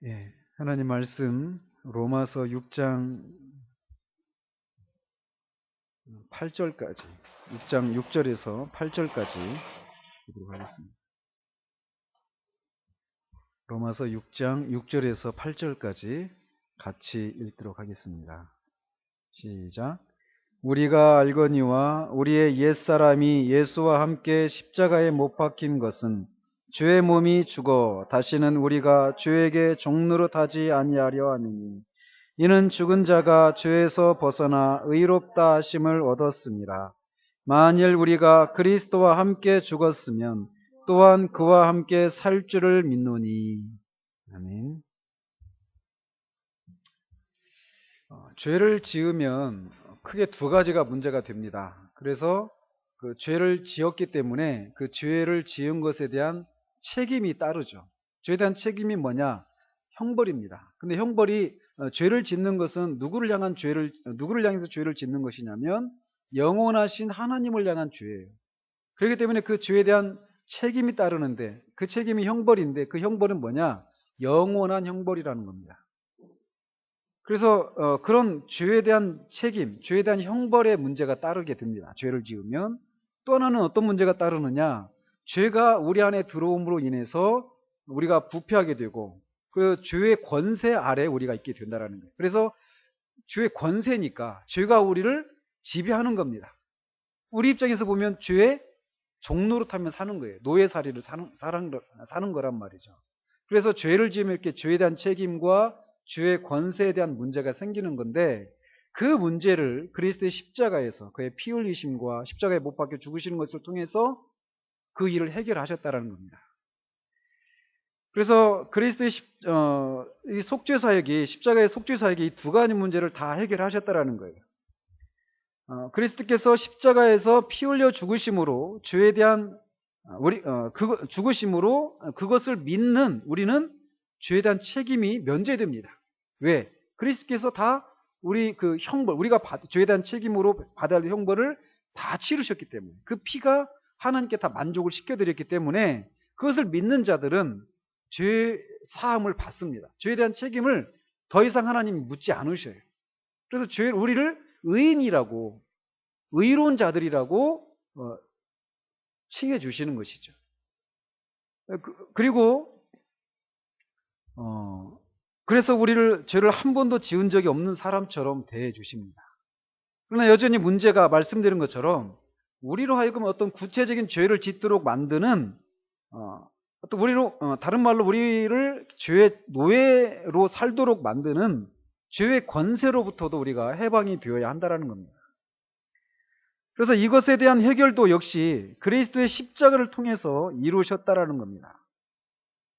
예, 하나님 말씀 로마서 6장 8절까지, 6장 6절에서 8절까지 보도록 하겠습니다. 로마서 6장 6절에서 8절까지 같이 읽도록 하겠습니다. 시작. 우리가 알거니와 우리의 옛사람이 예수와 함께 십자가에 못 박힌 것은 죄의 몸이 죽어 다시는 우리가 죄에게 종노릇하지 아니하려 함이니, 이는 죽은 자가 죄에서 벗어나 의롭다 하심을 얻었습니다. 만일 우리가 그리스도와 함께 죽었으면 또한 그와 함께 살 줄을 믿노니. 아멘. 죄를 지으면 크게 두 가지가 문제가 됩니다. 그래서 그 죄를 지었기 때문에 그 죄를 지은 것에 대한 책임이 따르죠. 죄에 대한 책임이 뭐냐? 형벌입니다. 근데 형벌이 죄를 짓는 것은 누구를 향해서 죄를 짓는 것이냐면 영원하신 하나님을 향한 죄예요. 그렇기 때문에 그 죄에 대한 책임이 따르는데, 그 책임이 형벌인데, 그 형벌은 뭐냐? 영원한 형벌이라는 겁니다. 그래서 그런 죄에 대한 책임, 죄에 대한 형벌의 문제가 따르게 됩니다. 죄를 지으면. 또 하나는 어떤 문제가 따르느냐? 죄가 우리 안에 들어옴으로 인해서 우리가 부패하게 되고 그 죄의 권세 아래 우리가 있게 된다는 거예요. 그래서 죄의 권세니까 죄가 우리를 지배하는 겁니다. 우리 입장에서 보면 죄의 종노릇하며 사는 거예요. 노예살이를 사는 거란 말이죠. 그래서 죄를 지으면 이렇게 죄에 대한 책임과 죄의 권세에 대한 문제가 생기는 건데, 그 문제를 그리스도의 십자가에서 그의 피 흘리심과 십자가에 못 박혀 죽으시는 것을 통해서 그 일을 해결하셨다는 겁니다. 그래서 그리스도의 이 속죄사역이, 십자가의 속죄사역이 이 두 가지 문제를 다 해결하셨다는 거예요. 그리스도께서 십자가에서 피 흘려 죽으심으로 죄에 대한 죽으심으로 그것을 믿는 우리는 죄에 대한 책임이 면제됩니다. 왜? 그리스도께서 다 우리 그 형벌, 우리가 죄에 대한 책임으로 받아야 할 형벌을 다 치르셨기 때문에, 그 피가 하나님께 다 만족을 시켜드렸기 때문에 그것을 믿는 자들은 죄 사함을 받습니다. 죄에 대한 책임을 더 이상 하나님이 묻지 않으셔요. 그래서 우리를 의인이라고, 의로운 자들이라고 칭해 주시는 것이죠. 그리고 그래서 우리를 죄를 한 번도 지은 적이 없는 사람처럼 대해 주십니다. 그러나 여전히 문제가 말씀드린 것처럼 우리로 하여금 어떤 구체적인 죄를 짓도록 만드는 또 다른 말로 우리를 죄의 노예로 살도록 만드는 죄의 권세로부터도 우리가 해방이 되어야 한다는 겁니다. 그래서 이것에 대한 해결도 역시 그리스도의 십자가를 통해서 이루셨다라는 겁니다.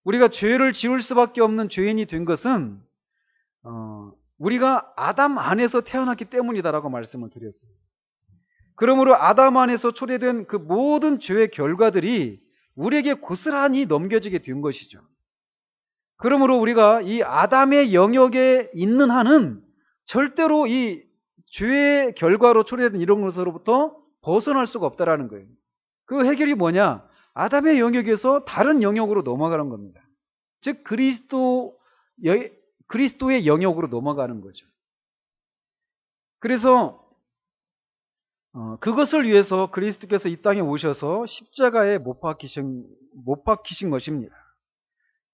우리가 죄를 지을 수밖에 없는 죄인이 된 것은 우리가 아담 안에서 태어났기 때문이다라고 말씀을 드렸어요. 그러므로 아담 안에서 초래된 그 모든 죄의 결과들이 우리에게 고스란히 넘겨지게 된 것이죠. 그러므로 우리가 이 아담의 영역에 있는 한은 절대로 이 죄의 결과로 초래된 이런 것으로부터 벗어날 수가 없다라는 거예요. 그 해결이 뭐냐? 아담의 영역에서 다른 영역으로 넘어가는 겁니다. 즉 그리스도의 영역으로 넘어가는 거죠. 그래서 그것을 위해서 그리스도께서 이 땅에 오셔서 십자가에 못 박히신 것입니다.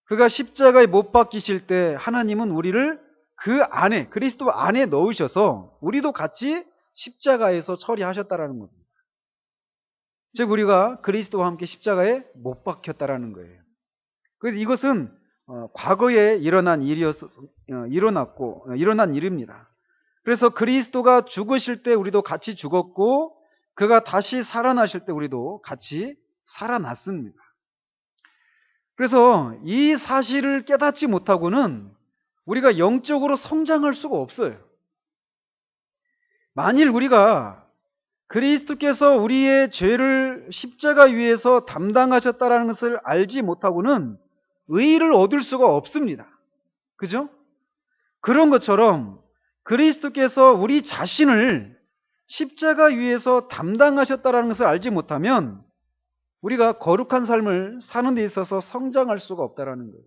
그가 십자가에 못 박히실 때 하나님은 우리를 그 안에, 그리스도 안에 넣으셔서 우리도 같이 십자가에서 처리하셨다라는 겁니다. 즉 우리가 그리스도와 함께 십자가에 못 박혔다라는 거예요. 그래서 이것은 과거에 일어난 일입니다. 그래서 그리스도가 죽으실 때 우리도 같이 죽었고, 그가 다시 살아나실 때 우리도 같이 살아났습니다. 그래서 이 사실을 깨닫지 못하고는 우리가 영적으로 성장할 수가 없어요. 만일 우리가 그리스도께서 우리의 죄를 십자가 위에서 담당하셨다는 것을 알지 못하고는 의의를 얻을 수가 없습니다. 그죠? 그런 것처럼 그리스도께서 우리 자신을 십자가 위에서 담당하셨다는 것을 알지 못하면 우리가 거룩한 삶을 사는 데 있어서 성장할 수가 없다는 거예요.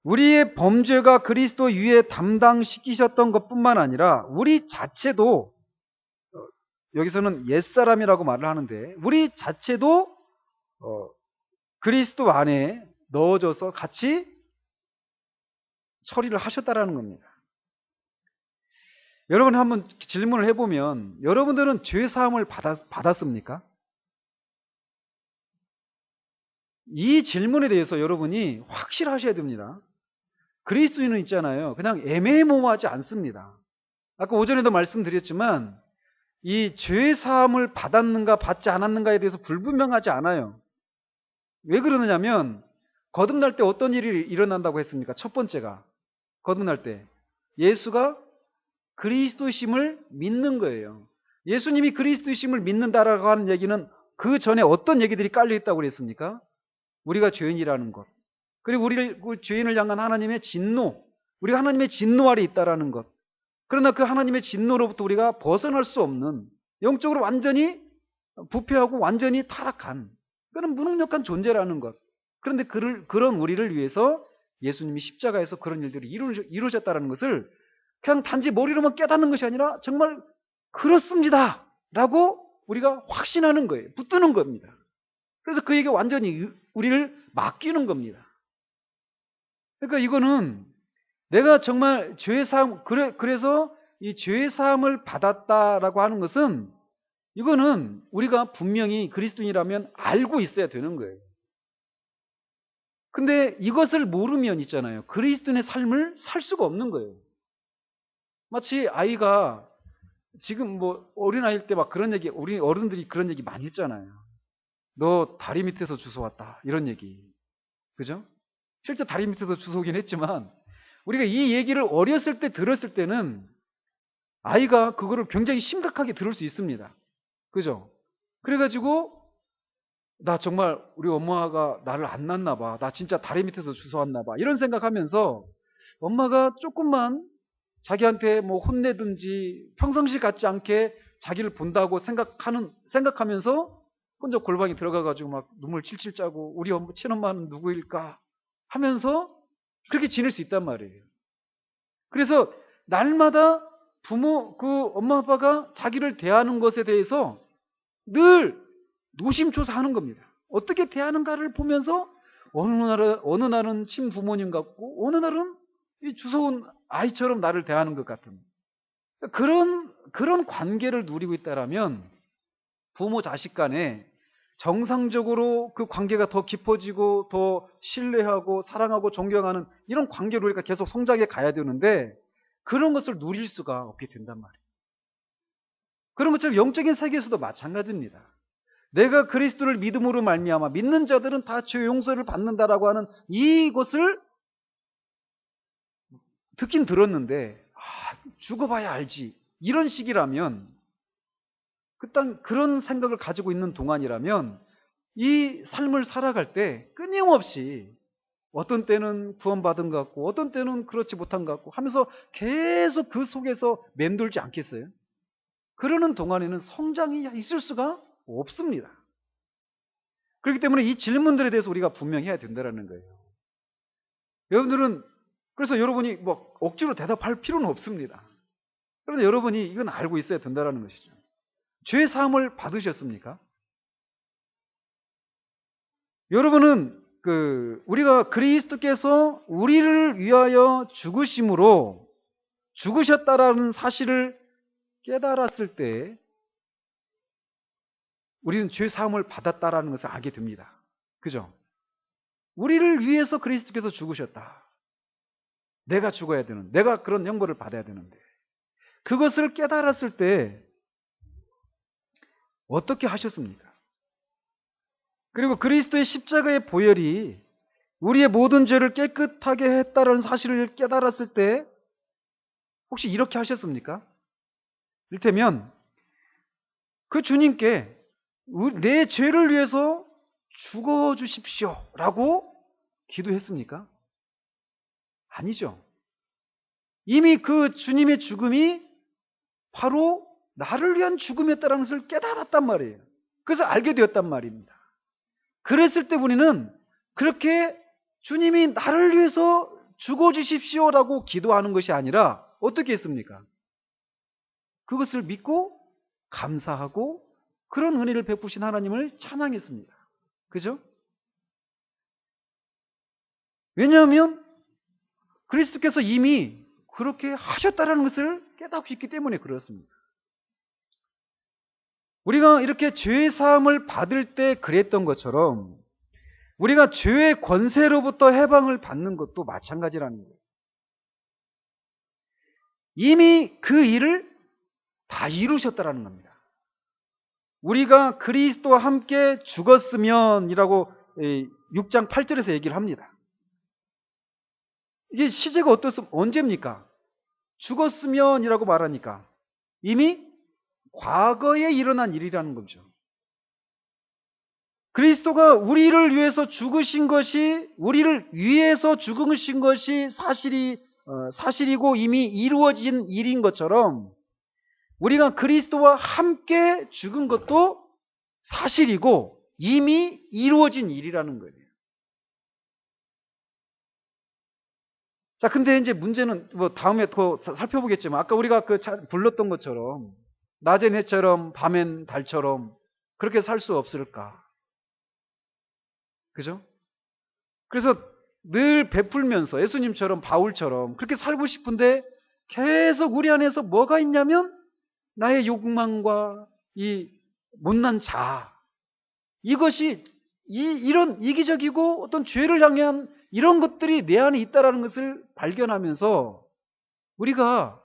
우리의 범죄가 그리스도 위에 담당시키셨던 것뿐만 아니라 우리 자체도, 여기서는 옛사람이라고 말을 하는데, 우리 자체도 그리스도 안에 넣어져서 같이 처리를 하셨다라는 겁니다. 여러분 한번 질문을 해보면, 여러분들은 죄사함을 받았습니까? 이 질문에 대해서 여러분이 확실하셔야 됩니다. 그리스도인은 있잖아요, 그냥 애매모호하지 않습니다. 아까 오전에도 말씀드렸지만 이 죄사함을 받았는가 받지 않았는가에 대해서 불분명하지 않아요. 왜 그러느냐면, 거듭날 때 어떤 일이 일어난다고 했습니까? 첫 번째가, 거듭날 때 예수가 그리스도심을 믿는 거예요. 예수님이 그리스도심을 믿는다라고 하는 얘기는 그 전에 어떤 얘기들이 깔려있다고 그랬습니까? 우리가 죄인이라는 것, 그리고 우리를, 그 죄인을 향한 하나님의 진노, 우리가 하나님의 진노 아래 있다라는 것, 그러나 그 하나님의 진노로부터 우리가 벗어날 수 없는, 영적으로 완전히 부패하고 완전히 타락한 그런 무능력한 존재라는 것. 그런데 그런 우리를 위해서 예수님이 십자가에서 그런 일들을 이루셨다는 것을 그냥 단지 머리로만 깨닫는 것이 아니라 정말 그렇습니다 라고 우리가 확신하는 거예요. 붙드는 겁니다. 그래서 그에게 완전히 우리를 맡기는 겁니다. 그러니까 이거는 내가 정말 죄사함, 그래서 이 죄사함을 받았다라고 하는 것은, 이거는 우리가 분명히 그리스도인이라면 알고 있어야 되는 거예요. 근데 이것을 모르면 있잖아요, 그리스도인의 삶을 살 수가 없는 거예요. 마치 아이가 지금 뭐 어린아이일 때 막 그런 얘기, 우리 어른들이 그런 얘기 많이 했잖아요. 너 다리 밑에서 주워왔다, 이런 얘기. 그죠? 실제 다리 밑에서 주워오긴 했지만, 우리가 이 얘기를 어렸을 때 들었을 때는 아이가 그거를 굉장히 심각하게 들을 수 있습니다. 그죠? 그래가지고 나 정말 우리 엄마가 나를 안 낳나 봐, 나 진짜 다리 밑에서 주워왔나 봐, 이런 생각하면서 엄마가 조금만 자기한테 뭐 혼내든지 평상시 같지 않게 자기를 본다고 생각하면서 혼자 골방에 들어가가지고 막 눈물 칠칠 짜고, 우리 친엄마는 누구일까 하면서 그렇게 지낼 수 있단 말이에요. 그래서 날마다 엄마 아빠가 자기를 대하는 것에 대해서 늘 노심초사하는 겁니다. 어떻게 대하는가를 보면서 어느 날은 친부모님 같고, 어느 날은 이 주워온 아이처럼 나를 대하는 것 같은 그런 관계를 누리고 있다라면, 부모 자식 간에 정상적으로 그 관계가 더 깊어지고 더 신뢰하고 사랑하고 존경하는 이런 관계로 우리가 계속 성장해 가야 되는데, 그런 것을 누릴 수가 없게 된단 말이에요. 그런 것처럼 영적인 세계에서도 마찬가지입니다. 내가 그리스도를 믿음으로 말미암아 믿는 자들은 다 죄 용서를 받는다라고 하는 이것을 듣긴 들었는데, 죽어봐야 알지, 이런 식이라면, 그런 생각을 가지고 있는 동안이라면 이 삶을 살아갈 때 끊임없이 어떤 때는 구원받은 것 같고 어떤 때는 그렇지 못한 것 같고 하면서 계속 그 속에서 맴돌지 않겠어요? 그러는 동안에는 성장이 있을 수가 없습니다. 그렇기 때문에 이 질문들에 대해서 우리가 분명해야 된다는 거예요. 여러분들은, 그래서 여러분이 뭐 억지로 대답할 필요는 없습니다. 그런데 여러분이 이건 알고 있어야 된다는 것이죠. 죄 사함을 받으셨습니까? 여러분은 우리가 그리스도께서 우리를 위하여 죽으심으로 죽으셨다라는 사실을 깨달았을 때 우리는 죄 사함을 받았다라는 것을 알게 됩니다. 그죠? 우리를 위해서 그리스도께서 죽으셨다. 내가 죽어야 되는, 내가 그런 형벌을 받아야 되는데, 그것을 깨달았을 때 어떻게 하셨습니까? 그리고 그리스도의 십자가의 보혈이 우리의 모든 죄를 깨끗하게 했다는 사실을 깨달았을 때 혹시 이렇게 하셨습니까? 이를테면 그 주님께 내 죄를 위해서 죽어주십시오 라고 기도했습니까? 아니죠. 이미 그 주님의 죽음이 바로 나를 위한 죽음이었다는 것을 깨달았단 말이에요. 그래서 알게 되었단 말입니다. 그랬을 때 우리는 그렇게 주님이 나를 위해서 죽어주십시오라고 기도하는 것이 아니라 어떻게 했습니까? 그것을 믿고 감사하고 그런 은혜를 베푸신 하나님을 찬양했습니다. 그죠? 왜냐하면 그리스도께서 이미 그렇게 하셨다는 것을 깨닫고 있기 때문에 그렇습니다. 우리가 이렇게 죄 사함을 받을 때 그랬던 것처럼 우리가 죄의 권세로부터 해방을 받는 것도 마찬가지라는 거예요. 이미 그 일을 다 이루셨다라는 겁니다. 우리가 그리스도와 함께 죽었으면이라고 6장 8절에서 얘기를 합니다. 이게 시제가 어떻습니까? 언제입니까? 죽었으면이라고 말하니까 이미 과거에 일어난 일이라는 거죠. 그리스도가 우리를 위해서 죽으신 것이, 우리를 위해서 죽으신 것이 사실이고 이미 이루어진 일인 것처럼 우리가 그리스도와 함께 죽은 것도 사실이고 이미 이루어진 일이라는 거예요. 자, 근데 이제 문제는 뭐 다음에 더 살펴보겠지만 아까 우리가 불렀던 것처럼 낮엔 해처럼 밤엔 달처럼 그렇게 살 수 없을까? 그죠? 그래서 늘 베풀면서 예수님처럼 바울처럼 그렇게 살고 싶은데 계속 우리 안에서 뭐가 있냐면 나의 욕망과 이 못난 자아, 이것이 이런 이기적이고 어떤 죄를 향한 이런 것들이 내 안에 있다라는 것을 발견하면서 우리가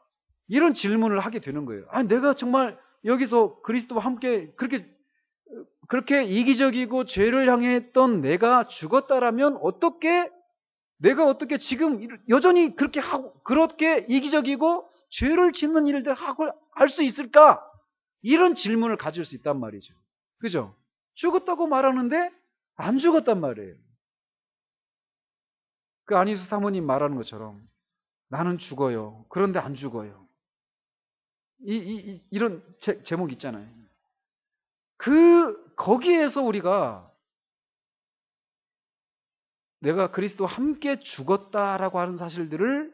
이런 질문을 하게 되는 거예요. 아, 내가 정말 여기서 그리스도와 함께 그렇게 이기적이고 죄를 향했던 내가 죽었다라면 내가 어떻게 지금 여전히 그렇게 이기적이고 죄를 짓는 일들 하고 할 수 있을까? 이런 질문을 가질 수 있단 말이죠. 그죠? 죽었다고 말하는데 안 죽었단 말이에요. 그 안희수 사모님 말하는 것처럼 나는 죽어요. 그런데 안 죽어요. 이런 제목 있잖아요. 거기에서 우리가 내가 그리스도와 함께 죽었다라고 하는 사실들을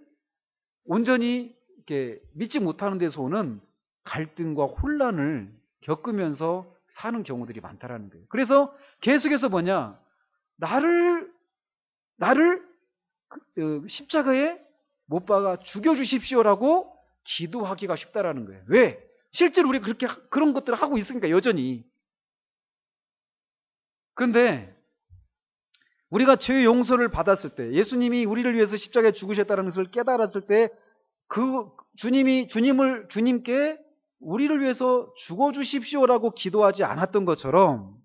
온전히 이렇게 믿지 못하는 데서 오는 갈등과 혼란을 겪으면서 사는 경우들이 많다라는 거예요. 그래서 계속해서 나를 십자가에 못 박아 죽여주십시오라고 기도하기가 쉽다라는 거예요. 왜? 실제로 우리가 그런 것들을 하고 있으니까 여전히. 그런데 우리가 죄 용서를 받았을 때, 예수님이 우리를 위해서 십자가에 죽으셨다는 것을 깨달았을 때, 주님께 우리를 위해서 죽어주십시오라고 기도하지 않았던 것처럼,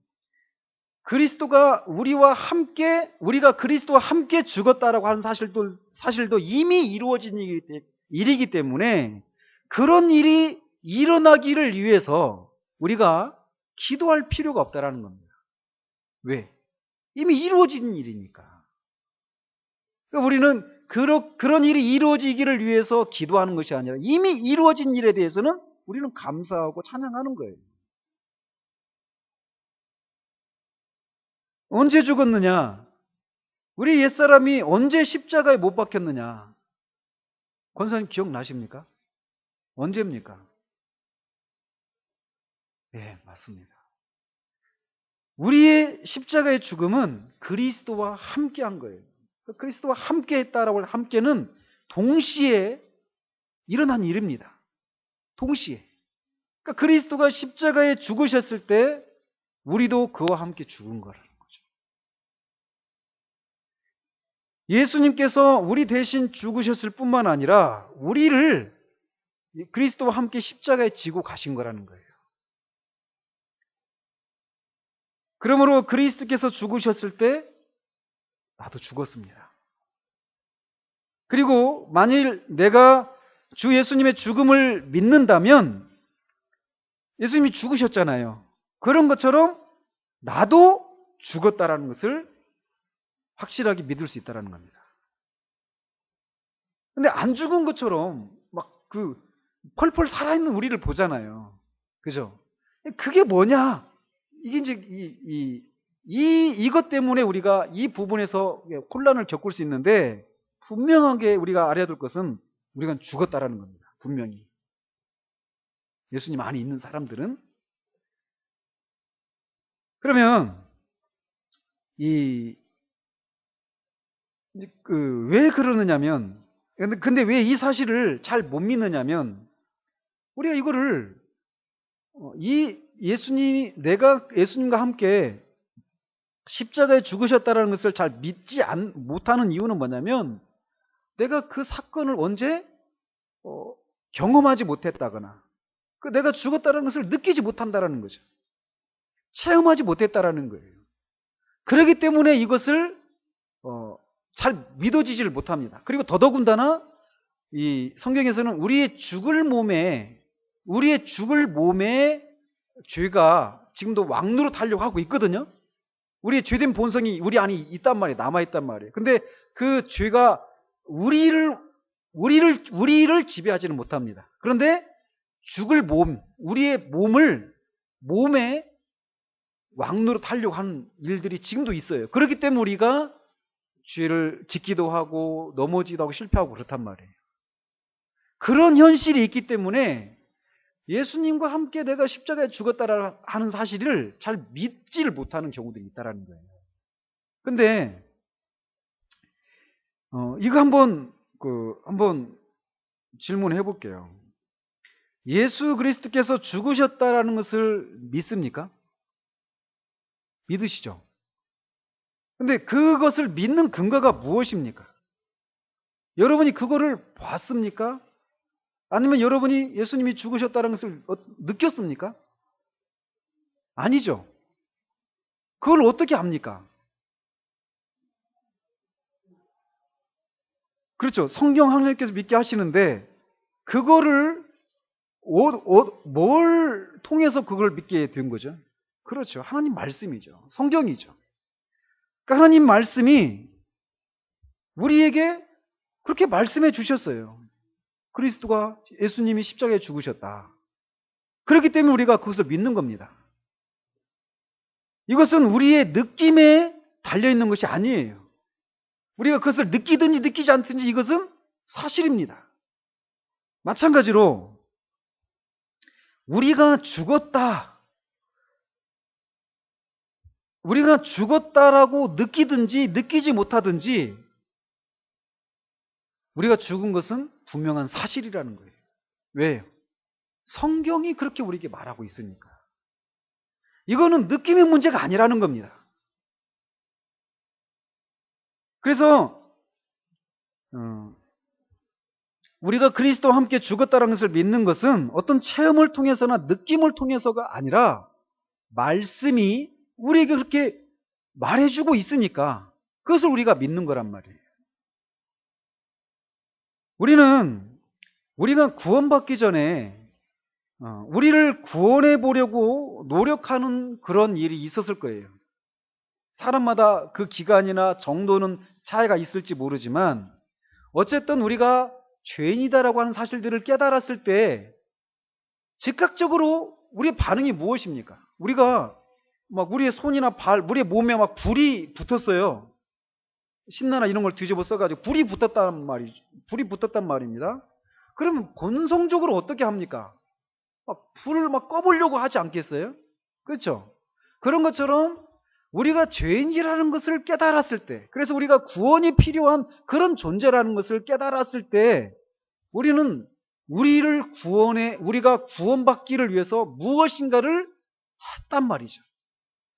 우리가 그리스도와 함께 죽었다라고 하는 사실도 이미 이루어진 일이기 때문에, 그런 일이 일어나기를 위해서 우리가 기도할 필요가 없다라는 겁니다. 왜? 이미 이루어진 일이니까. 그러니까 우리는 그런 일이 이루어지기를 위해서 기도하는 것이 아니라 이미 이루어진 일에 대해서는 우리는 감사하고 찬양하는 거예요. 언제 죽었느냐? 우리 옛사람이 언제 십자가에 못 박혔느냐? 권사님 기억나십니까? 언제입니까? 네, 맞습니다. 우리의 십자가의 죽음은 그리스도와 함께 한 거예요. 그리스도와 함께 했다라고 할 함께는 동시에 일어난 일입니다. 동시에. 그러니까 그리스도가 십자가에 죽으셨을 때 우리도 그와 함께 죽은 거라는 거죠. 예수님께서 우리 대신 죽으셨을 뿐만 아니라 우리를 그리스도와 함께 십자가에 지고 가신 거라는 거예요. 그러므로 그리스도께서 죽으셨을 때 나도 죽었습니다. 그리고 만일 내가 주 예수님의 죽음을 믿는다면 예수님이 죽으셨잖아요. 그런 것처럼 나도 죽었다라는 것을 확실하게 믿을 수 있다는 겁니다. 근데 안 죽은 것처럼 펄펄 살아있는 우리를 보잖아요. 그죠? 그게 뭐냐? 이게 이제 이것 때문에 우리가 이 부분에서 혼란을 겪을 수 있는데, 분명하게 우리가 알아야 될 것은 우리가 죽었다라는 겁니다. 분명히. 예수님 안에 있는 사람들은. 그러면 왜 그러느냐면, 근데 왜 이 사실을 잘 못 믿느냐면, 우리가 이거를 내가 예수님과 함께 십자가에 죽으셨다는 것을 잘 믿지 못하는 이유는 뭐냐면, 내가 그 사건을 언제 경험하지 못했다거나, 내가 죽었다는 것을 느끼지 못한다라는 거죠. 체험하지 못했다라는 거예요. 그렇기 때문에 이것을 잘 믿어지지를 못합니다. 그리고 더더군다나 이 성경에서는 우리의 죽을 몸에 죄가 지금도 왕노로 타려고 하고 있거든요. 우리의 죄된 본성이 우리 안에 있단 말이에요. 남아있단 말이에요. 근데 그 죄가 우리를 지배하지는 못합니다. 그런데 죽을 우리의 몸에 왕노로 타려고 하는 일들이 지금도 있어요. 그렇기 때문에 우리가 죄를 짓기도 하고 넘어지기도 하고 실패하고 그렇단 말이에요. 그런 현실이 있기 때문에 예수님과 함께 내가 십자가에 죽었다라는 하는 사실을 잘 믿지를 못하는 경우들이 있다는 거예요. 근데 이거 한번 질문해 볼게요. 예수 그리스도께서 죽으셨다라는 것을 믿습니까? 믿으시죠? 근데 그것을 믿는 근거가 무엇입니까? 여러분이 그거를 봤습니까? 아니면 여러분이 예수님이 죽으셨다는 것을 느꼈습니까? 아니죠. 그걸 어떻게 합니까? 그렇죠. 성경 하나님께서 믿게 하시는데 그거를 뭘 통해서 그걸 믿게 된 거죠? 그렇죠. 하나님 말씀이죠. 성경이죠. 그러니까 하나님 말씀이 우리에게 그렇게 말씀해 주셨어요. 그리스도가 예수님이 십자가에 죽으셨다. 그렇기 때문에 우리가 그것을 믿는 겁니다. 이것은 우리의 느낌에 달려있는 것이 아니에요. 우리가 그것을 느끼든지 느끼지 않든지 이것은 사실입니다. 마찬가지로 우리가 죽었다라고 느끼든지 느끼지 못하든지 우리가 죽은 것은 분명한 사실이라는 거예요. 왜요? 성경이 그렇게 우리에게 말하고 있으니까. 이거는 느낌의 문제가 아니라는 겁니다. 그래서 우리가 그리스도와 함께 죽었다는 것을 믿는 것은 어떤 체험을 통해서나 느낌을 통해서가 아니라 말씀이 우리에게 그렇게 말해주고 있으니까 그것을 우리가 믿는 거란 말이에요. 우리가 구원받기 전에 우리를 구원해 보려고 노력하는 그런 일이 있었을 거예요. 사람마다 그 기간이나 정도는 차이가 있을지 모르지만 어쨌든 우리가 죄인이다라고 하는 사실들을 깨달았을 때 즉각적으로 우리의 반응이 무엇입니까? 우리가 막 우리의 손이나 발, 우리의 몸에 막 불이 붙었어요. 신나나 이런 걸 뒤집어 써가지고 불이 붙었단 말입니다. 그러면 본성적으로 어떻게 합니까? 불을 꺼보려고 하지 않겠어요? 그렇죠? 그런 것처럼 우리가 죄인이라는 것을 깨달았을 때, 그래서 우리가 구원이 필요한 그런 존재라는 것을 깨달았을 때, 우리는 우리가 구원받기를 위해서 무엇인가를 했단 말이죠.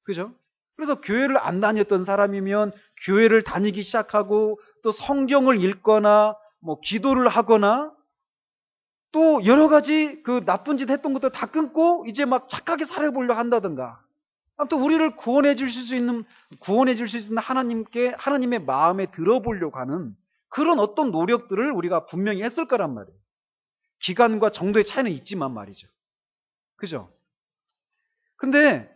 그죠? 그래서 교회를 안 다녔던 사람이면 교회를 다니기 시작하고 또 성경을 읽거나 기도를 하거나 또 여러 가지 그 나쁜 짓 했던 것도 다 끊고 이제 착하게 살아보려 한다든가. 아무튼 우리를 구원해 주실 수 있는 하나님의 마음에 들어보려고 하는 그런 어떤 노력들을 우리가 분명히 했을 거란 말이에요. 기간과 정도의 차이는 있지만 말이죠. 그죠? 근데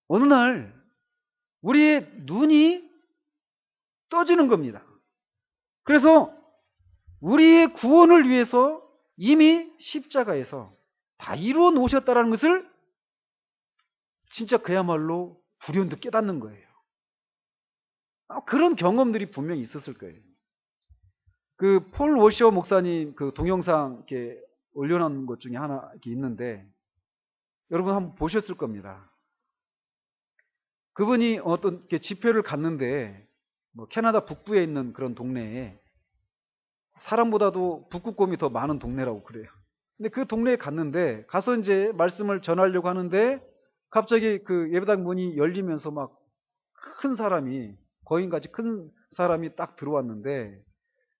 어느 날 우리의 눈이 떠지는 겁니다. 그래서 우리의 구원을 위해서 이미 십자가에서 다 이루어 놓으셨다는 것을 진짜 그야말로 불현듯 깨닫는 거예요. 그런 경험들이 분명히 있었을 거예요. 그 폴 워셔 목사님 그 동영상 이렇게 올려놓은 것 중에 하나 이렇게 있는데 여러분 한번 보셨을 겁니다. 그분이 어떤 이렇게 집회를 갔는데 뭐 캐나다 북부에 있는 그런 동네에 사람보다도 북극곰이 더 많은 동네라고 그래요. 근데 그 동네에 갔는데 가서 이제 말씀을 전하려고 하는데 갑자기 그 예배당 문이 열리면서 막 큰 사람이 거인같이 큰 사람이 딱 들어왔는데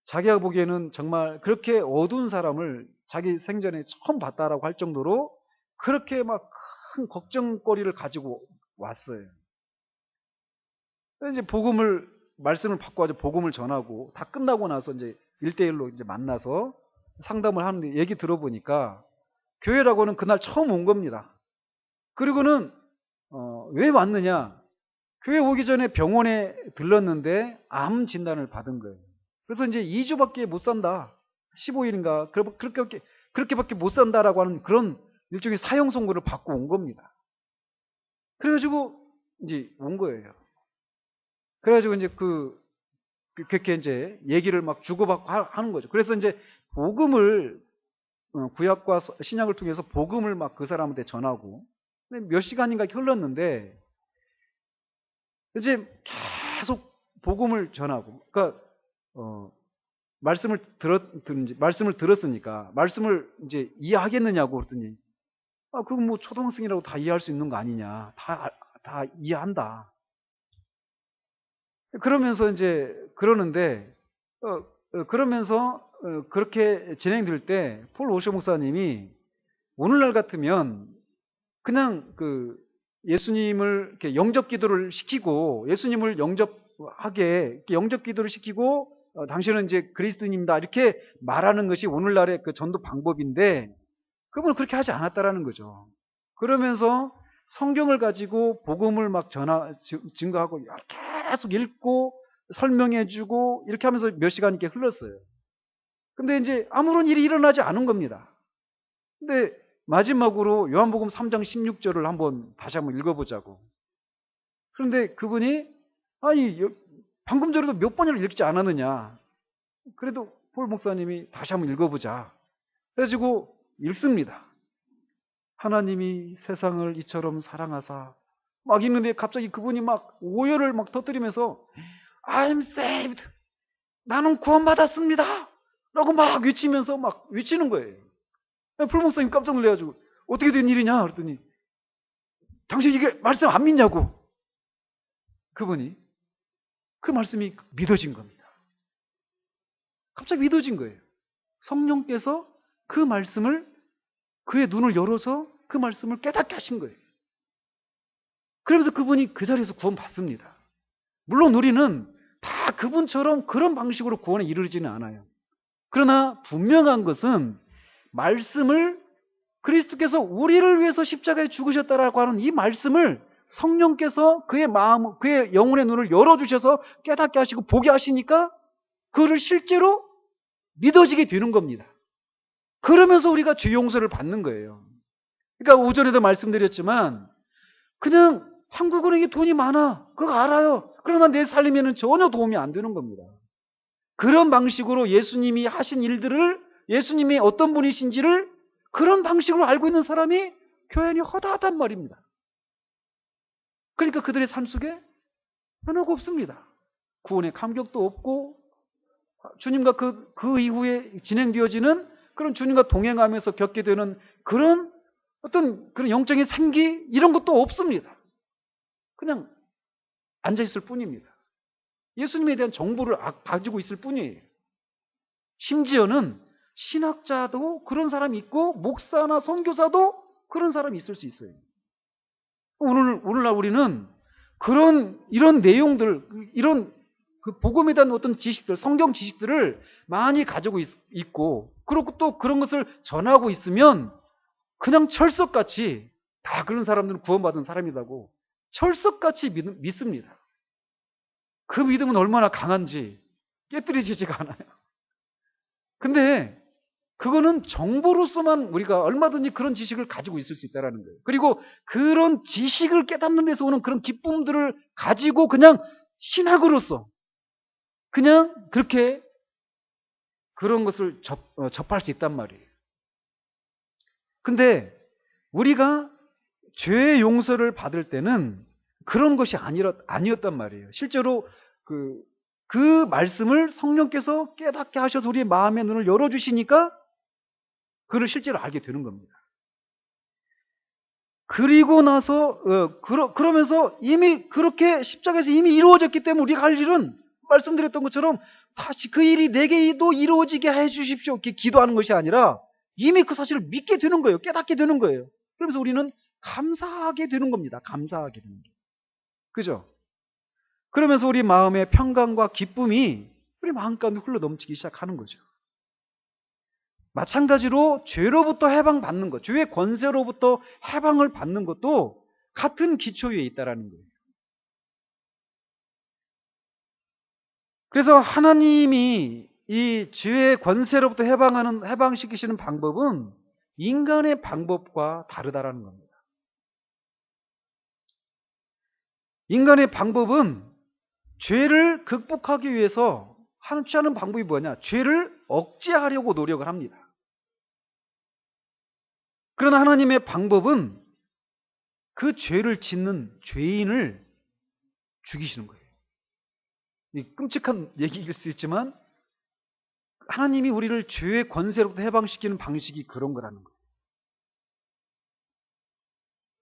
자기가 보기에는 정말 그렇게 어두운 사람을 자기 생전에 처음 봤다라고 할 정도로 그렇게 막 큰 걱정거리를 가지고 왔어요. 그래서 이제 말씀을 받고 아주 복음을 전하고 다 끝나고 나서 이제 1대1로 이제 만나서 상담을 하는데 얘기 들어보니까 교회라고는 그날 처음 온 겁니다. 그리고는 왜 왔느냐? 교회 오기 전에 병원에 들렀는데 암 진단을 받은 거예요. 그래서 이제 2주밖에 못 산다. 15일인가 그렇게밖에 못 산다라고 하는 그런 일종의 사형 선고를 받고 온 겁니다. 그래가지고 이제 온 거예요. 그래가지고 이제 그렇게 이제 얘기를 막 주고받고 하는 거죠. 그래서 이제 복음을 구약과 신약을 통해서 복음을 막 그 사람한테 전하고 몇 시간인가 흘렀는데 이제 계속 복음을 전하고 그러니까 말씀을 들었으니까 말씀을 이제 이해하겠느냐고 그랬더니 그거 뭐 초등학생이라고 다 이해할 수 있는 거 아니냐. 다 이해한다. 그러면서 이제 그러는데 그러면서 그렇게 진행될 때 폴 워셔 목사님이 오늘날 같으면 그냥 그 예수님을 이렇게 영접 기도를 시키고 예수님을 영접 기도를 시키고 당신은 이제 그리스도인입니다 이렇게 말하는 것이 오늘날의 그 전도 방법인데 그분은 그렇게 하지 않았다라는 거죠. 그러면서 성경을 가지고 복음을 막 증거하고 계속 읽고 설명해주고 이렇게 하면서 몇 시간 이렇게 흘렀어요. 근데 이제 아무런 일이 일어나지 않은 겁니다. 근데 마지막으로 요한복음 3장 16절을 다시 한번 읽어보자고. 그런데 그분이 아니 방금 전에도 몇 번이나 읽지 않았느냐. 그래도 폴 목사님이 다시 한번 읽어보자. 그래가지고 읽습니다. 하나님이 세상을 이처럼 사랑하사 막 읽는데 갑자기 그분이 막 오열을 막 터뜨리면서 I'm saved. 나는 구원받았습니다. 라고 막 외치면서 막 외치는 거예요. 폴 목사님 깜짝 놀래가지고 어떻게 된 일이냐 그랬더니 당신 이게 말씀 안 믿냐고. 그분이 그 말씀이 믿어진 겁니다. 갑자기 믿어진 거예요. 성령께서 그 말씀을 그의 눈을 열어서 그 말씀을 깨닫게 하신 거예요. 그러면서 그분이 그 자리에서 구원받습니다. 물론 우리는 다 그분처럼 그런 방식으로 구원에 이르지는 않아요. 그러나 분명한 것은 말씀을 그리스도께서 우리를 위해서 십자가에 죽으셨다라고 하는 이 말씀을 성령께서 그의 마음, 그의 영혼의 눈을 열어주셔서 깨닫게 하시고 보게 하시니까 그거를 실제로 믿어지게 되는 겁니다. 그러면서 우리가 죄 용서를 받는 거예요. 그러니까 오전에도 말씀드렸지만 그냥 한국은행에 돈이 많아. 그거 알아요. 그러나 내 삶에는 전혀 도움이 안 되는 겁니다. 그런 방식으로 예수님이 하신 일들을 예수님이 어떤 분이신지를 그런 방식으로 알고 있는 사람이 교연이 허다하단 말입니다. 그러니까 그들의 삶 속에 변화가 없습니다. 구원의 감격도 없고 주님과 그 이후에 진행되어지는 그런 주님과 동행하면서 겪게 되는 그런 어떤 그런 영적인 생기 이런 것도 없습니다. 그냥 앉아있을 뿐입니다. 예수님에 대한 정보를 가지고 있을 뿐이에요. 심지어는 신학자도 그런 사람이 있고 목사나 선교사도 그런 사람이 있을 수 있어요. 오늘날 우리는 이런 내용들, 이런 그 복음에 대한 어떤 지식들, 성경 지식들을 많이 가지고 있고, 그리고 또 그런 것을 전하고 있으면 그냥 철석같이 다 그런 사람들은 구원받은 사람이라고 철석같이 믿습니다. 그 믿음은 얼마나 강한지 깨뜨려지지가 않아요. 근데 그거는 정보로서만 우리가 얼마든지 그런 지식을 가지고 있을 수 있다는 거예요. 그리고 그런 지식을 깨닫는 데서 오는 그런 기쁨들을 가지고 그냥 신학으로서 그냥 그렇게 그런 것을 접할 수 있단 말이에요. 근데 우리가 죄의 용서를 받을 때는 그런 것이 아니었단 말이에요. 실제로 그 말씀을 성령께서 깨닫게 하셔서 우리의 마음의 눈을 열어주시니까 그를 실제로 알게 되는 겁니다. 그리고 나서 그러면서 이미 그렇게 십자가에서 이미 이루어졌기 때문에 우리가 할 일은 말씀드렸던 것처럼 다시 그 일이 내게도 이루어지게 해 주십시오 이렇게 기도하는 것이 아니라 이미 그 사실을 믿게 되는 거예요. 깨닫게 되는 거예요. 그러면서 우리는 감사하게 되는 겁니다. 감사하게 되는 거예요. 그죠? 그러면서 우리 마음의 평강과 기쁨이 우리 마음 가운데 흘러 넘치기 시작하는 거죠. 마찬가지로 죄로부터 해방받는 것, 죄의 권세로부터 해방을 받는 것도 같은 기초 위에 있다라는 거예요. 그래서 하나님이 이 죄의 권세로부터 해방시키시는 방법은 인간의 방법과 다르다라는 겁니다. 인간의 방법은 죄를 극복하기 위해서 취하는 방법이 뭐냐? 죄를 억제하려고 노력을 합니다. 그러나 하나님의 방법은 그 죄를 짓는 죄인을 죽이시는 거예요. 끔찍한 얘기일 수 있지만 하나님이 우리를 죄의 권세로부터 해방시키는 방식이 그런 거라는 거예요.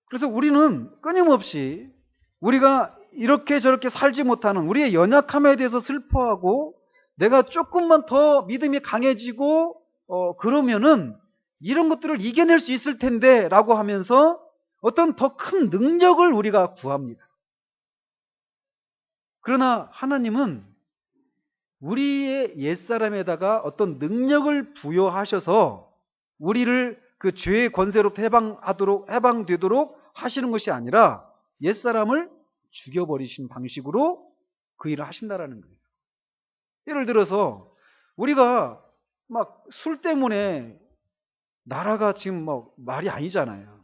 그래서 우리는 끊임없이 우리가 이렇게 저렇게 살지 못하는 우리의 연약함에 대해서 슬퍼하고 내가 조금만 더 믿음이 강해지고 그러면은 이런 것들을 이겨낼 수 있을 텐데 라고 하면서 어떤 더 큰 능력을 우리가 구합니다. 그러나 하나님은 우리의 옛사람에다가 어떤 능력을 부여하셔서 우리를 그 죄의 권세로부터 해방되도록 하시는 것이 아니라 옛사람을 죽여버리신 방식으로 그 일을 하신다라는 거예요. 예를 들어서 우리가 막 술 때문에 나라가 지금 뭐 말이 아니잖아요.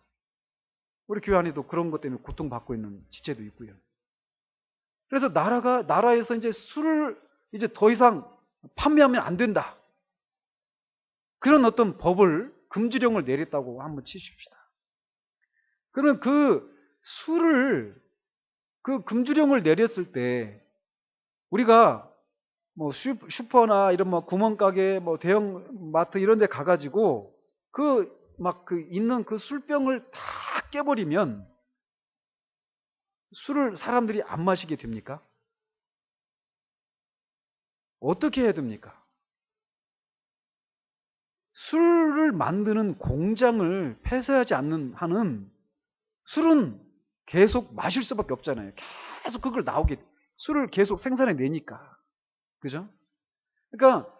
우리 교회 안에도 그런 것 때문에 고통받고 있는 지체도 있고요. 그래서 나라에서 이제 술을 이제 더 이상 판매하면 안 된다. 그런 어떤 법을 금지령을 내렸다고 한번 치십시다. 그러면 그 술을 그 금지령을 내렸을 때 우리가 뭐 슈퍼나 이런 뭐 구멍가게 뭐 대형 마트 이런 데 가가지고 있는 그 술병을 다 깨버리면 술을 사람들이 안 마시게 됩니까? 어떻게 해야 됩니까? 술을 만드는 공장을 폐쇄하지 않는 한은 술은 계속 마실 수밖에 없잖아요. 계속 그걸 술을 계속 생산해 내니까. 그죠? 그러니까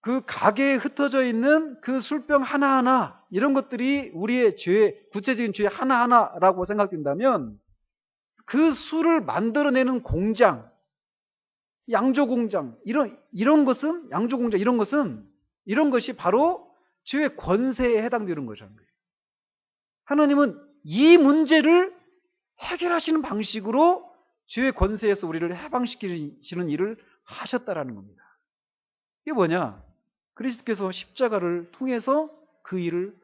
그 가게에 흩어져 있는 그 술병 하나하나 이런 것들이 우리의 구체적인 죄 하나하나라고 생각된다면 그 술을 만들어내는 공장, 양조공장 이런 것이 바로 죄의 권세에 해당되는 거죠. 하나님은 이 문제를 해결하시는 방식으로 죄의 권세에서 우리를 해방시키시는 일을 하셨다라는 겁니다. 이게 뭐냐? 그리스도께서 십자가를 통해서 그 일을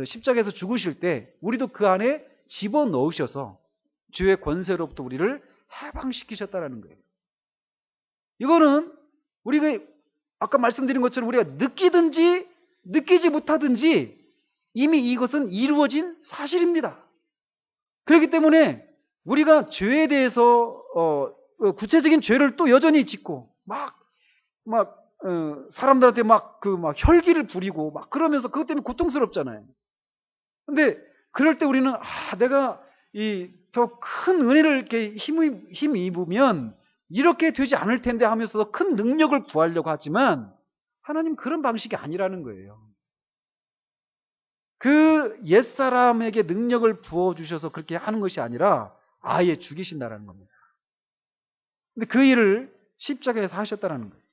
십자가에서 죽으실 때 우리도 그 안에 집어넣으셔서 죄의 권세로부터 우리를 해방시키셨다라는 거예요. 이거는 우리가 아까 말씀드린 것처럼 우리가 느끼든지 느끼지 못하든지 이미 이것은 이루어진 사실입니다. 그렇기 때문에 우리가 죄에 대해서 구체적인 죄를 또 여전히 짓고 사람들한테 혈기를 부리고 그러면서 그것 때문에 고통스럽잖아요. 근데 그럴 때 우리는 내가 이 더 큰 은혜를 이렇게 힘입으면 이렇게 되지 않을 텐데 하면서 더 큰 능력을 구하려고 하지만 하나님 그런 방식이 아니라는 거예요. 그 옛사람에게 능력을 부어주셔서 그렇게 하는 것이 아니라 아예 죽이신다라는 겁니다. 근데 그 일을 십자가에서 하셨다라는 거예요.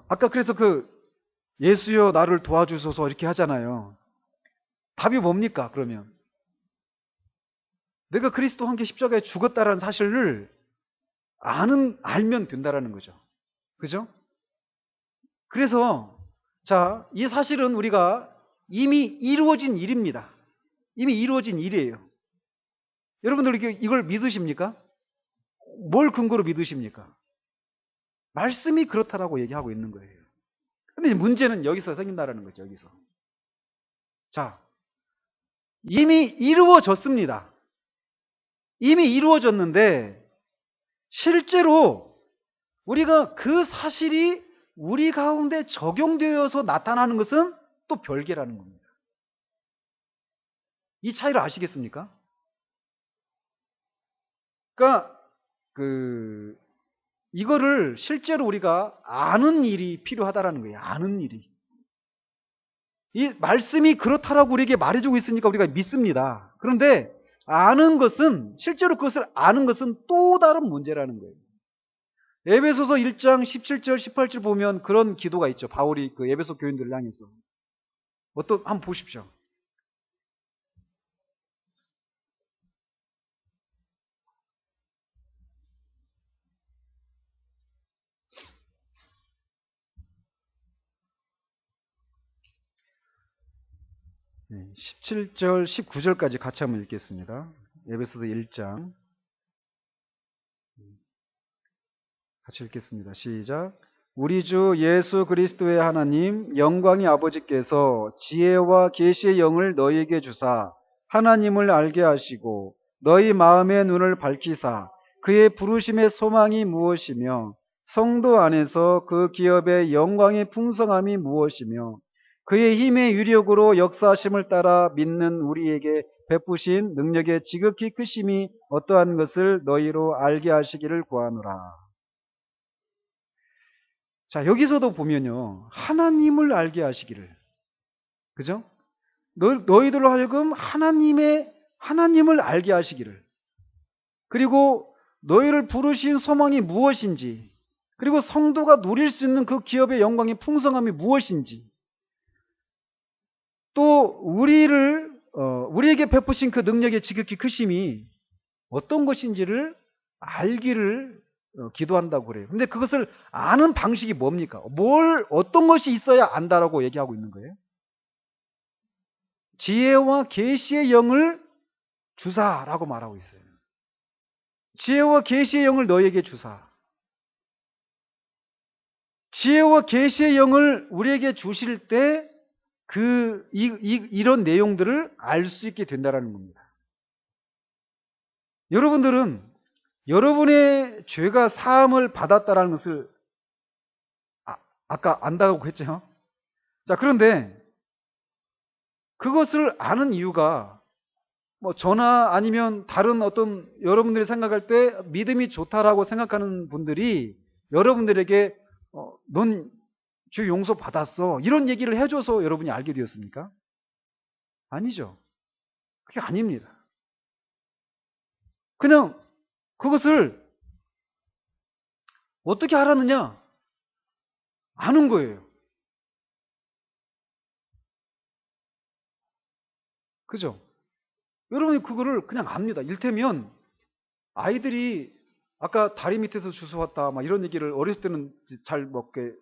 아까 그래서 예수여 나를 도와주소서 이렇게 하잖아요. 답이 뭡니까 그러면? 내가 그리스도와 함께 십자가에 죽었다라는 사실을 알면 된다라는 거죠. 그죠? 그래서 자, 이 사실은 우리가 이미 이루어진 일입니다. 이미 이루어진 일이에요. 여러분들 이걸 믿으십니까? 뭘 근거로 믿으십니까? 말씀이 그렇다라고 얘기하고 있는 거예요. 근데 문제는 여기서 생긴다라는 거죠. 여기서. 자, 이미 이루어졌습니다. 이미 이루어졌는데 실제로 우리가 그 사실이 우리 가운데 적용되어서 나타나는 것은 또 별개라는 겁니다. 이 차이를 아시겠습니까? 그러니까 이거를 실제로 우리가 아는 일이 필요하다라는 거예요. 아는 일이. 이 말씀이 그렇다라고 우리에게 말해주고 있으니까 우리가 믿습니다. 그런데 아는 것은, 실제로 그것을 아는 것은 또 다른 문제라는 거예요. 에베소서 1장 17절 18절 보면 그런 기도가 있죠. 바울이 그 에베소 교인들을 향해서. 한번 보십시오. 네, 17절 19절까지 같이 한번 읽겠습니다. 에베소서 1장 같이 읽겠습니다. 시작. 우리 주 예수 그리스도의 하나님 영광의 아버지께서 지혜와 계시의 영을 너희에게 주사 하나님을 알게 하시고 너희 마음의 눈을 밝히사 그의 부르심의 소망이 무엇이며 성도 안에서 그 기업의 영광의 풍성함이 무엇이며 그의 힘의 위력으로 역사하심을 따라 믿는 우리에게 베푸신 능력의 지극히 크심이 어떠한 것을 너희로 알게 하시기를 구하노라. 자, 여기서도 보면요. 하나님을 알게 하시기를. 그죠? 너희들로 하여금 하나님을 알게 하시기를. 그리고 너희를 부르신 소망이 무엇인지, 그리고 성도가 누릴 수 있는 그 기업의 영광의 풍성함이 무엇인지, 또 우리에게 베푸신 그 능력의 지극히 크심이 어떤 것인지를 알기를 기도한다고 그래요. 근데 그것을 아는 방식이 뭡니까? 어떤 것이 있어야 안다라고 얘기하고 있는 거예요? 지혜와 계시의 영을 주사라고 말하고 있어요. 지혜와 계시의 영을 너희에게 주사. 지혜와 계시의 영을 우리에게 주실 때 이런 내용들을 알 수 있게 된다는 겁니다. 여러분들은 여러분의 죄가 사함을 받았다라는 것을 아까 안다고 했죠. 자, 그런데 그것을 아는 이유가 저나 아니면 다른 어떤 여러분들이 생각할 때 믿음이 좋다라고 생각하는 분들이 여러분들에게 넌 죄 용서 받았어 이런 얘기를 해줘서 여러분이 알게 되었습니까? 아니죠. 그게 아닙니다. 그냥 그것을 어떻게 알았느냐? 아는 거예요. 그죠? 여러분이 그거를 그냥 압니다. 일테면 아이들이 아까 다리 밑에서 주워왔다 막 이런 얘기를 어렸을 때는 잘 먹게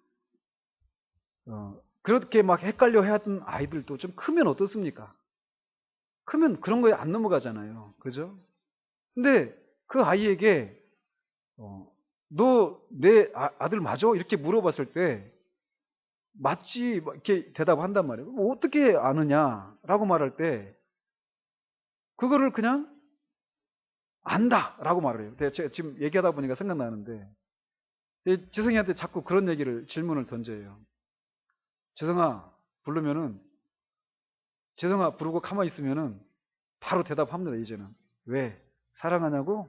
그렇게 막 헷갈려 하던 아이들도 좀 크면 어떻습니까? 크면 그런 거에 안 넘어가잖아요. 그죠? 근데 그 아이에게 너 내 아들 맞아? 이렇게 물어봤을 때 맞지 이렇게 대답한단 말이에요. 어떻게 아느냐라고 말할 때 그거를 그냥 안다라고 말을 해요. 제가 지금 얘기하다 보니까 생각나는데 지성이한테 자꾸 그런 질문을 던져요. 지성아 부르면은 지성아 부르고 가만히 있으면은 바로 대답합니다. 이제는 왜 사랑하냐고?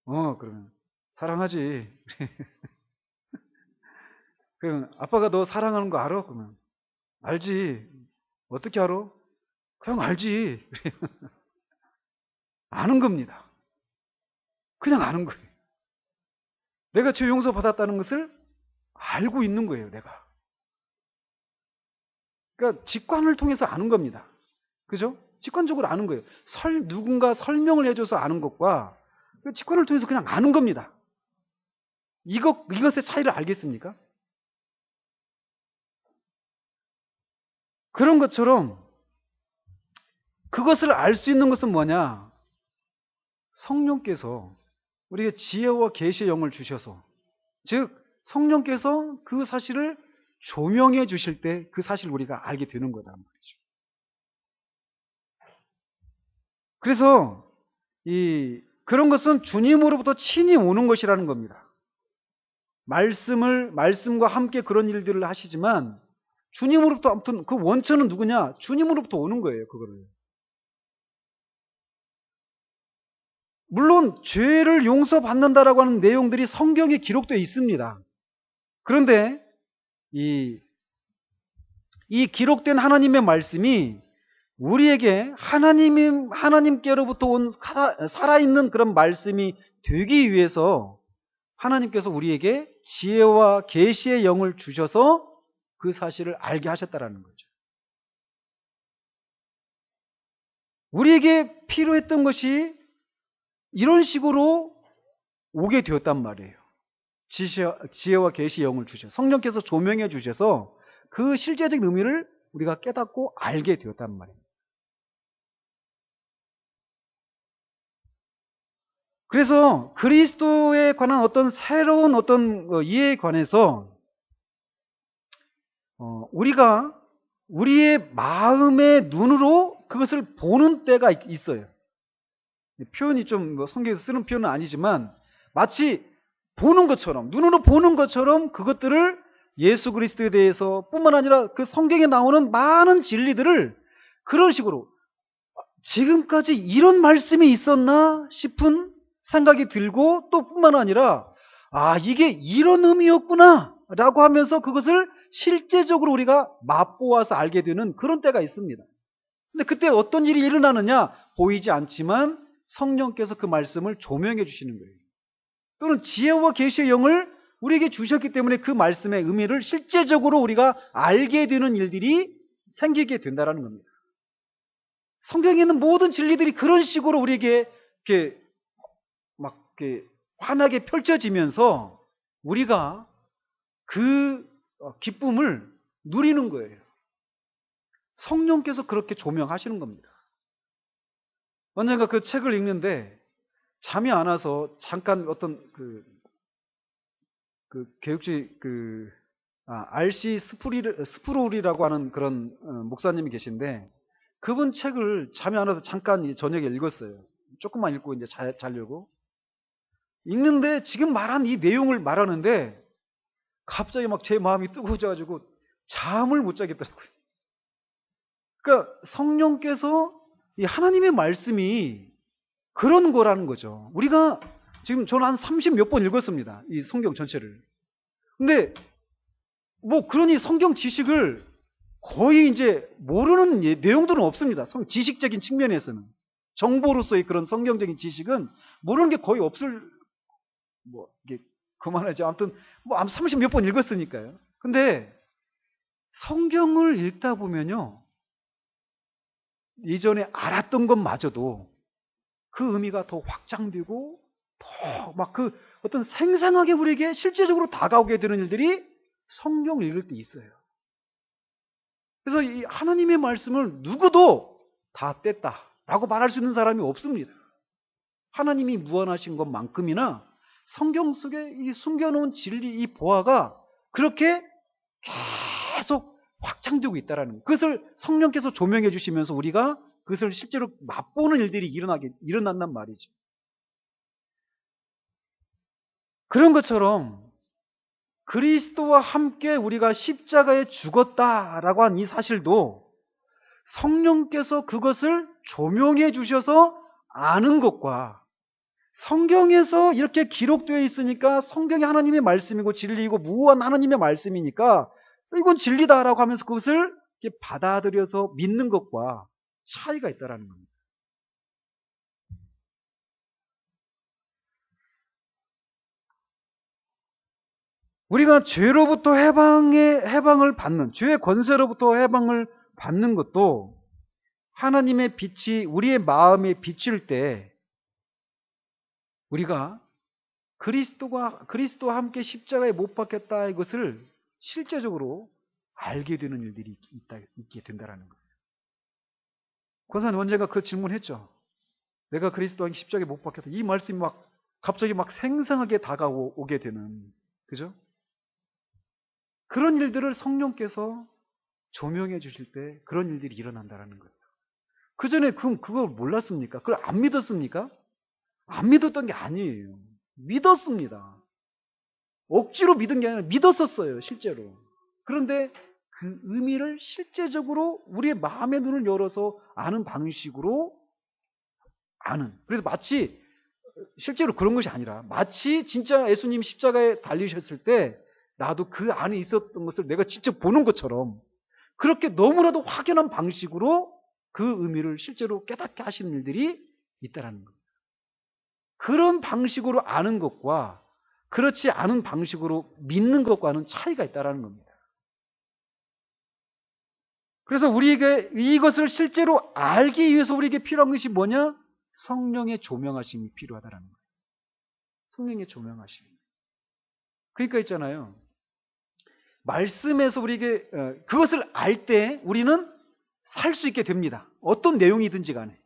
그러면 사랑하지. 그럼 아빠가 너 사랑하는 거 알아? 그러면 알지. 어떻게 알아? 그냥 알지. 아는 겁니다. 그냥 아는 거예요. 내가 죄 용서 받았다는 것을 알고 있는 거예요. 내가. 그러니까 직관을 통해서 아는 겁니다. 그죠? 직관적으로 아는 거예요. 누군가 설명을 해줘서 아는 것과 직관을 통해서 그냥 아는 겁니다. 이것의 차이를 알겠습니까? 그런 것처럼 그것을 알 수 있는 것은 뭐냐? 성령께서 우리에게 지혜와 계시의 영을 주셔서, 즉 성령께서 그 사실을 조명해 주실 때 그 사실을 우리가 알게 되는 거다 말이죠. 그래서 그런 것은 주님으로부터 친히 오는 것이라는 겁니다. 말씀과 함께 그런 일들을 하시지만 주님으로부터, 아무튼 그 원천은 누구냐? 주님으로부터 오는 거예요, 그거를. 물론 죄를 용서받는다라고 하는 내용들이 성경에 기록되어 있습니다. 그런데 이 기록된 하나님의 말씀이 우리에게 하나님께로부터 온 살아있는 그런 말씀이 되기 위해서 하나님께서 우리에게 지혜와 계시의 영을 주셔서 그 사실을 알게 하셨다라는 거죠. 우리에게 필요했던 것이 이런 식으로 오게 되었단 말이에요. 지혜와 계시의 영을 주셔서, 성령께서 조명해 주셔서 그 실제적인 의미를 우리가 깨닫고 알게 되었단 말이에요. 그래서 그리스도에 관한 어떤 새로운 어떤 이해에 관해서 우리가 우리의 마음의 눈으로 그것을 보는 때가 있어요. 표현이 좀 성경에서 쓰는 표현은 아니지만 마치 보는 것처럼, 눈으로 보는 것처럼 그것들을 예수 그리스도에 대해서 뿐만 아니라 그 성경에 나오는 많은 진리들을 그런 식으로 지금까지 이런 말씀이 있었나 싶은 생각이 들고, 또 뿐만 아니라 이게 이런 의미였구나 라고 하면서 그것을 실제적으로 우리가 맛보아서 알게 되는 그런 때가 있습니다. 근데 그때 어떤 일이 일어나느냐? 보이지 않지만 성령께서 그 말씀을 조명해 주시는 거예요. 또는 지혜와 계시의 영을 우리에게 주셨기 때문에 그 말씀의 의미를 실제적으로 우리가 알게 되는 일들이 생기게 된다는 겁니다. 성경에 있는 모든 진리들이 그런 식으로 우리에게 이렇게 환하게 펼쳐지면서 우리가 그 기쁨을 누리는 거예요. 성령께서 그렇게 조명하시는 겁니다. 언젠가 그 책을 읽는데 잠이 안 와서 잠깐 어떤 교육지 R.C. 스프롤이라고 하는 그런 목사님이 계신데, 그분 책을 잠이 안 와서 잠깐 저녁에 읽었어요. 조금만 읽고 이제 자려고. 읽는데 지금 말한 이 내용을 말하는데 갑자기 막 제 마음이 뜨거워져가지고 잠을 못 자겠더라고요. 그러니까 성령께서 이 하나님의 말씀이 그런 거라는 거죠. 우리가 지금 저는 한 30몇 번 읽었습니다. 이 성경 전체를. 근데 그러니 성경 지식을 거의 이제 모르는 내용들은 없습니다. 지식적인 측면에서는. 정보로서의 그런 성경적인 지식은 모르는 게 거의 없을, 이게 그만하죠. 아무튼 30몇 번 읽었으니까요. 근데 성경을 읽다 보면요, 이전에 알았던 것마저도 그 의미가 더 확장되고 더 그 어떤 생생하게 우리에게 실제적으로 다가오게 되는 일들이 성경을 읽을 때 있어요. 그래서 이 하나님의 말씀을 누구도 다 뗐다라고 말할 수 있는 사람이 없습니다. 하나님이 무한하신 것만큼이나 성경 속에 이 숨겨놓은 진리, 이 보화가 그렇게 계속 확장되고 있다라는 거예요. 그것을 성령께서 조명해 주시면서 우리가 그것을 실제로 맛보는 일들이 일어난단 말이죠. 그런 것처럼 그리스도와 함께 우리가 십자가에 죽었다라고 한 이 사실도 성령께서 그것을 조명해 주셔서 아는 것과, 성경에서 이렇게 기록되어 있으니까 성경이 하나님의 말씀이고 진리이고 무한 하나님의 말씀이니까 이건 진리다라고 하면서 그것을 이렇게 받아들여서 믿는 것과 차이가 있다라는 겁니다. 우리가 죄로부터 해방을 받는, 죄의 권세로부터 해방을 받는 것도 하나님의 빛이 우리의 마음에 비칠 때 우리가 그리스도와 함께 십자가에 못 박혔다 이것을 실제적으로 알게 되는 일들이 있게 된다라는 거예요. 권사님 언젠가 그 질문했죠. 내가 그리스도와 함께 십자가에 못 박혔다. 이 말씀이 갑자기 생생하게 다가오게 되는, 그죠? 그런 일들을 성령께서 조명해 주실 때 그런 일들이 일어난다라는 거예요. 그 전에 그걸 몰랐습니까? 그걸 안 믿었습니까? 안 믿었던 게 아니에요. 믿었습니다. 억지로 믿은 게 아니라 믿었었어요, 실제로. 그런데 그 의미를 실제적으로 우리의 마음의 눈을 열어서 아는 방식으로 그래서 마치 실제로 그런 것이 아니라 마치 진짜 예수님 십자가에 달리셨을 때 나도 그 안에 있었던 것을 내가 직접 보는 것처럼 그렇게 너무나도 확연한 방식으로 그 의미를 실제로 깨닫게 하시는 일들이 있다라는 겁니다. 그런 방식으로 아는 것과 그렇지 않은 방식으로 믿는 것과는 차이가 있다라는 겁니다. 그래서 우리에게 이것을 실제로 알기 위해서 우리에게 필요한 것이 뭐냐? 성령의 조명하심이 필요하다라는 거예요. 성령의 조명하심. 그러니까 있잖아요. 말씀에서 우리에게 그것을 알 때 우리는 살 수 있게 됩니다. 어떤 내용이든지 간에.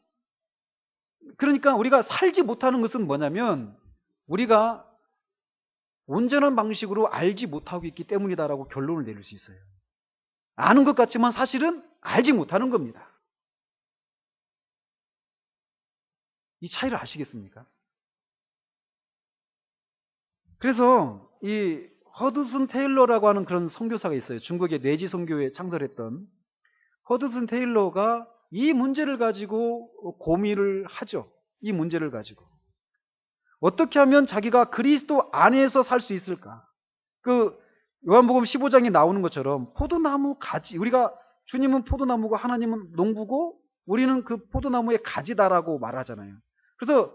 그러니까 우리가 살지 못하는 것은 뭐냐면 우리가 온전한 방식으로 알지 못하고 있기 때문이다라고 결론을 내릴 수 있어요. 아는 것 같지만 사실은 알지 못하는 겁니다. 이 차이를 아시겠습니까? 그래서 이 허드슨 테일러라고 하는 그런 선교사가 있어요. 중국의 내지 선교에 창설했던 허드슨 테일러가 이 문제를 가지고 고민을 하죠. 이 문제를 가지고 어떻게 하면 자기가 그리스도 안에서 살 수 있을까? 그 요한복음 15장에 나오는 것처럼 포도나무 가지, 우리가 주님은 포도나무고 하나님은 농부고 우리는 그 포도나무의 가지다라고 말하잖아요. 그래서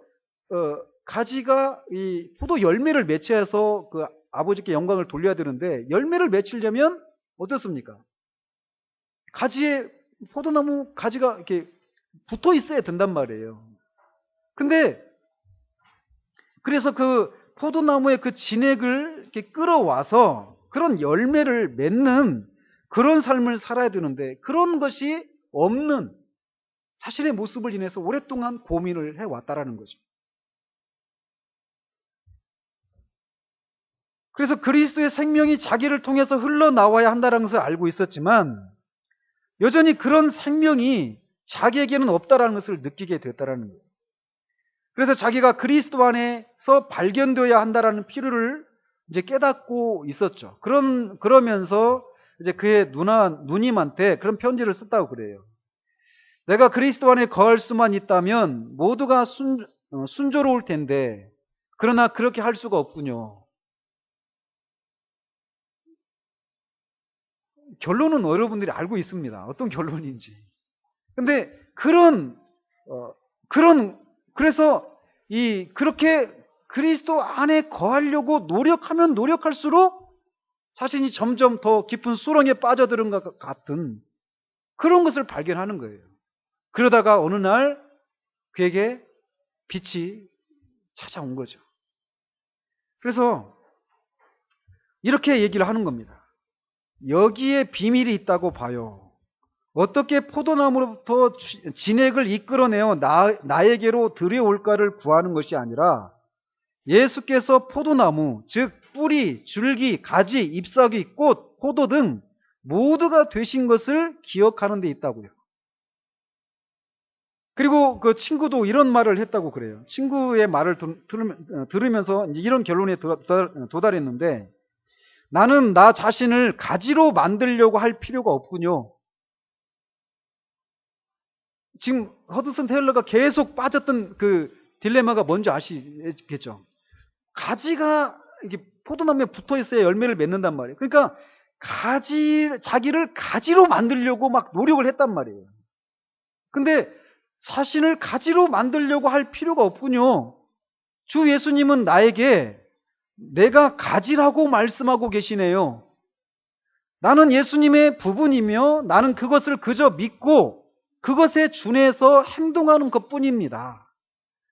가지가 이 포도 열매를 맺혀서 그 아버지께 영광을 돌려야 되는데 열매를 맺히려면 어떻습니까? 가지에 포도나무 가지가 이렇게 붙어 있어야 된단 말이에요. 근데 그래서 그 포도나무의 그 진액을 이렇게 끌어와서 그런 열매를 맺는 그런 삶을 살아야 되는데 그런 것이 없는 자신의 모습을 인해서 오랫동안 고민을 해왔다라는 거죠. 그래서 그리스도의 생명이 자기를 통해서 흘러나와야 한다는 것을 알고 있었지만 여전히 그런 생명이 자기에게는 없다라는 것을 느끼게 됐다라는 거예요. 그래서 자기가 그리스도 안에서 발견되어야 한다라는 필요를 이제 깨닫고 있었죠. 그러면서 이제 그의 누님한테 그런 편지를 썼다고 그래요. 내가 그리스도 안에 거할 수만 있다면 모두가 순조로울 텐데 그러나 그렇게 할 수가 없군요. 결론은 여러분들이 알고 있습니다. 어떤 결론인지. 근데 그래서 그렇게 그리스도 안에 거하려고 노력하면 노력할수록 자신이 점점 더 깊은 수렁에 빠져드는 것 같은 그런 것을 발견하는 거예요. 그러다가 어느 날 그에게 빛이 찾아온 거죠. 그래서 이렇게 얘기를 하는 겁니다. 여기에 비밀이 있다고 봐요. 어떻게 포도나무로부터 진액을 이끌어내어 나에게로 들여올까를 구하는 것이 아니라 예수께서 포도나무, 즉 뿌리, 줄기, 가지, 잎사귀, 꽃, 포도 등 모두가 되신 것을 기억하는 데 있다고요. 그리고 그 친구도 이런 말을 했다고 그래요. 친구의 말을 들으면서 이런 결론에 도달했는데 나는 나 자신을 가지로 만들려고 할 필요가 없군요. 지금 허드슨 테일러가 계속 빠졌던 그 딜레마가 뭔지 아시겠죠? 가지가 이게 포도나무에 붙어 있어야 열매를 맺는단 말이에요. 그러니까 자기를 가지로 만들려고 막 노력을 했단 말이에요. 근데 자신을 가지로 만들려고 할 필요가 없군요. 주 예수님은 나에게 내가 가지라고 말씀하고 계시네요. 나는 예수님의 부분이며 나는 그것을 그저 믿고 그것에 준해서 행동하는 것뿐입니다.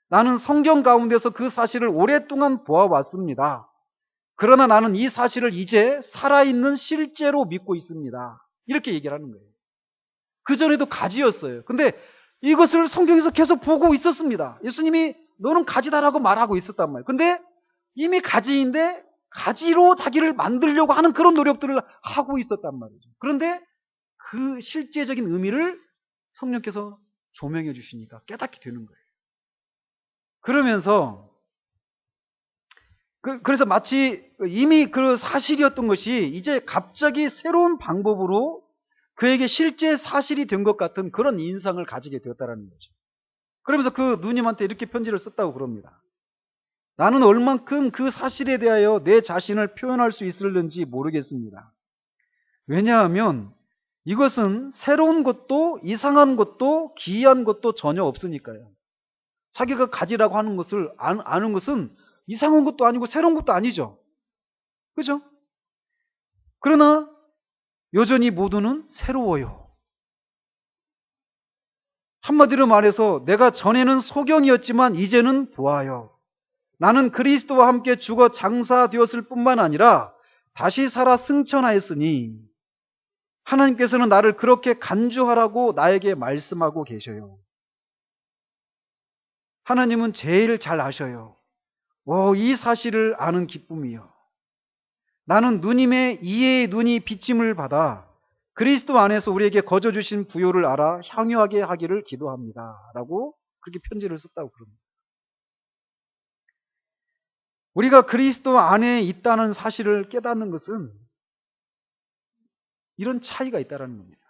나는 성경 가운데서 그 사실을 오랫동안 보아왔습니다. 그러나 나는 이 사실을 이제 살아있는 실제로 믿고 있습니다. 이렇게 얘기를 하는 거예요. 그전에도 가지였어요. 근데 이것을 성경에서 계속 보고 있었습니다. 예수님이 너는 가지다라고 말하고 있었단 말이에요. 근데 이미 가지인데 가지로 자기를 만들려고 하는 그런 노력들을 하고 있었단 말이죠. 그런데 그 실제적인 의미를 성령께서 조명해 주시니까 깨닫게 되는 거예요. 그러면서 그래서 마치 이미 그 사실이었던 것이 이제 갑자기 새로운 방법으로 그에게 실제 사실이 된 것 같은 그런 인상을 가지게 되었다는 거죠. 그러면서 그 누님한테 이렇게 편지를 썼다고 그럽니다. 나는 얼만큼 그 사실에 대하여 내 자신을 표현할 수 있을는지 모르겠습니다. 왜냐하면 이것은 새로운 것도 이상한 것도 기이한 것도 전혀 없으니까요. 자기가 가지라고 하는 것을 아는 것은 이상한 것도 아니고 새로운 것도 아니죠. 그죠? 그러나 여전히 모두는 새로워요. 한마디로 말해서 내가 전에는 소경이었지만 이제는 보아요. 나는 그리스도와 함께 죽어 장사되었을 뿐만 아니라 다시 살아 승천하였으니 하나님께서는 나를 그렇게 간주하라고 나에게 말씀하고 계셔요. 하나님은 제일 잘 아셔요. 이 사실을 아는 기쁨이요. 나는 누님의 이해의 눈이 비침을 받아 그리스도 안에서 우리에게 거저 주신 부요를 알아 향유하게 하기를 기도합니다. 라고 그렇게 편지를 썼다고 그럽니다. 우리가 그리스도 안에 있다는 사실을 깨닫는 것은 이런 차이가 있다는 겁니다.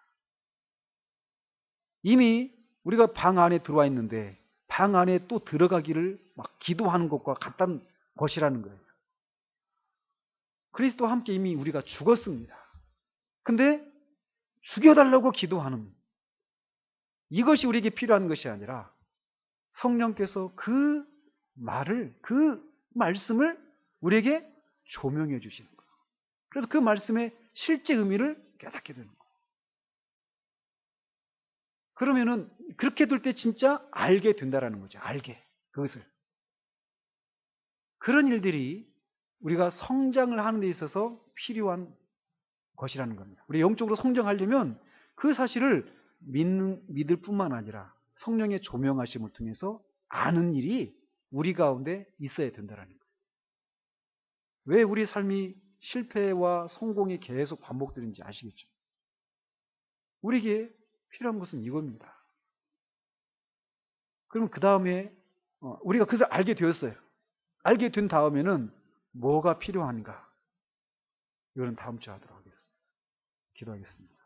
이미 우리가 방 안에 들어와 있는데 방 안에 또 들어가기를 막 기도하는 것과 같은 것이라는 거예요. 그리스도와 함께 이미 우리가 죽었습니다. 근데 죽여달라고 기도하는 이것이 우리에게 필요한 것이 아니라 성령께서 그 말씀을 우리에게 조명해 주시는 거예요. 그래서 그 말씀의 실제 의미를 깨닫게 되는 거예요. 그러면은 그렇게 될 때 진짜 알게 된다라는 거죠. 알게. 그것을. 그런 일들이 우리가 성장을 하는 데 있어서 필요한 것이라는 겁니다. 우리 영적으로 성장하려면 그 사실을 믿을 뿐만 아니라 성령의 조명하심을 통해서 아는 일이 우리 가운데 있어야 된다는 거예요. 왜 우리 삶이 실패와 성공이 계속 반복되는지 아시겠죠? 우리에게 필요한 것은 이겁니다. 그러면 그 다음에 우리가 그것을 알게 되었어요. 알게 된 다음에는 뭐가 필요한가? 이거는 다음 주에 하도록 하겠습니다. 기도하겠습니다.